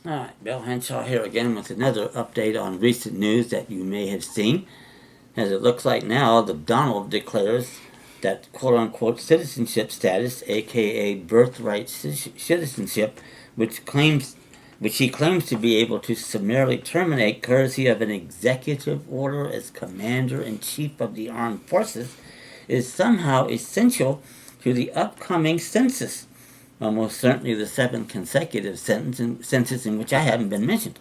Alright, Bill Henshaw here again with another update on recent news that you may have seen. As it looks like now, the Donald declares that quote-unquote citizenship status, aka birthright citizenship, which he claims to be able to summarily terminate courtesy of an executive order as Commander-in-Chief of the Armed Forces, is somehow essential to the upcoming census. Almost certainly the 7th consecutive census in which I haven't been mentioned.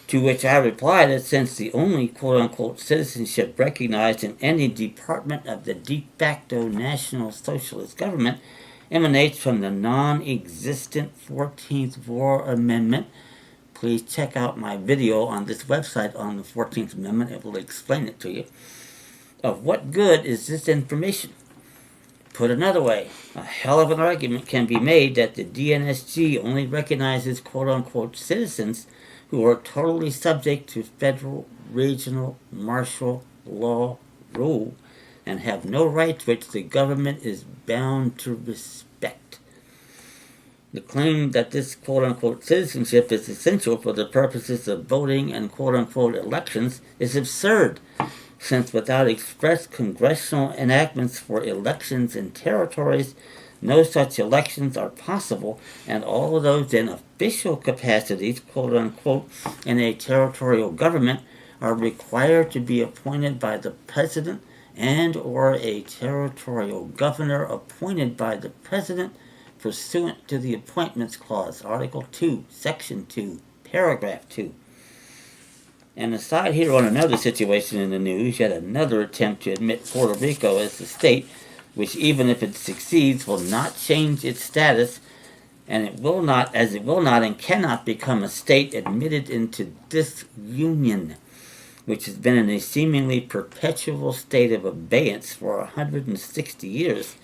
To which I replied that since the only quote-unquote citizenship recognized in any department of the de facto National Socialist government emanates from the non-existent 14th War Amendment. Please check out my video on this website on the 14th Amendment. It will explain it to you. Of what good is this information? Put another way, a hell of an argument can be made that the DNSG only recognizes quote-unquote citizens who are totally subject to federal, regional, martial law rule and have no rights which the government is bound to respect. The claim that this quote-unquote citizenship is essential for the purposes of voting and quote-unquote elections is absurd, since without express congressional enactments for elections in territories, no such elections are possible, and all of those in official capacities, quote-unquote, in a territorial government are required to be appointed by the president and or a territorial governor appointed by the president pursuant to the Appointments Clause, Article 2, Section 2, Paragraph 2. And aside here on another situation in the news, yet another attempt to admit Puerto Rico as a state, which even if it succeeds will not change its status, and it will not and cannot become a state admitted into this union, which has been in a seemingly perpetual state of abeyance for 160 years,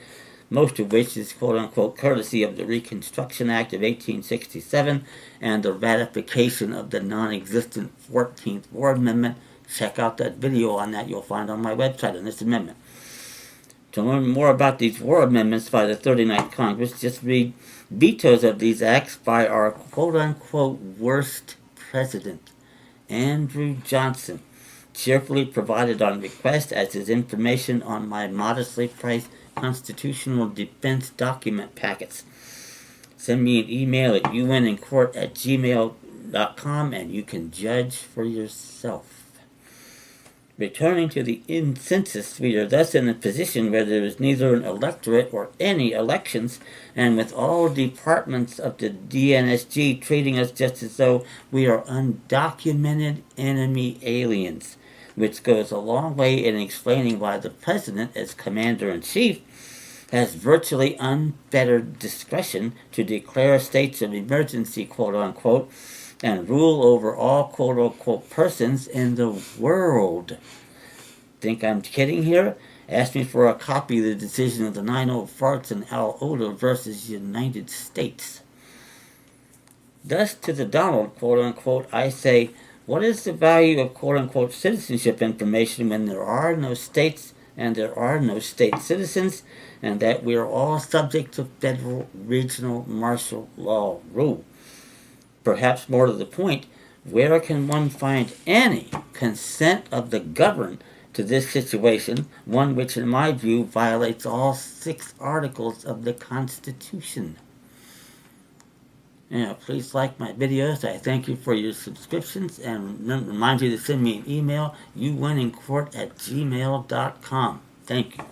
most of which is quote-unquote courtesy of the Reconstruction Act of 1867 and the ratification of the non-existent 14th War Amendment. Check out that video on that you'll find on my website on this amendment. To learn more about these war amendments by the 39th Congress, just read vetoes of these acts by our quote-unquote worst president, Andrew Johnson, cheerfully provided on request as his information on my modestly priced constitutional defense document packets. Send me an email at unincourt@gmail.com and you can judge for yourself. Returning to the census, we are thus in a position where there is neither an electorate or any elections, and with all departments of the DNSG treating us just as though we are undocumented enemy aliens, which goes a long way in explaining why the president, as commander-in-chief, has virtually unfettered discretion to declare states of emergency, quote-unquote, and rule over all quote-unquote persons in the world. Think I'm kidding here? Ask me for a copy of the decision of the 9 old farts and Al Oder versus United States. Thus, to the Donald, quote-unquote, I say, what is the value of quote-unquote citizenship information when there are no states and there are no state citizens, and that we are all subject to federal, regional, martial law rule? Perhaps more to the point, where can one find any consent of the governed to this situation, one which in my view violates all 6 articles of the Constitution? Please like my videos. I thank you for your subscriptions, and remind you to send me an email, uwinnincourt@gmail.com. Thank you.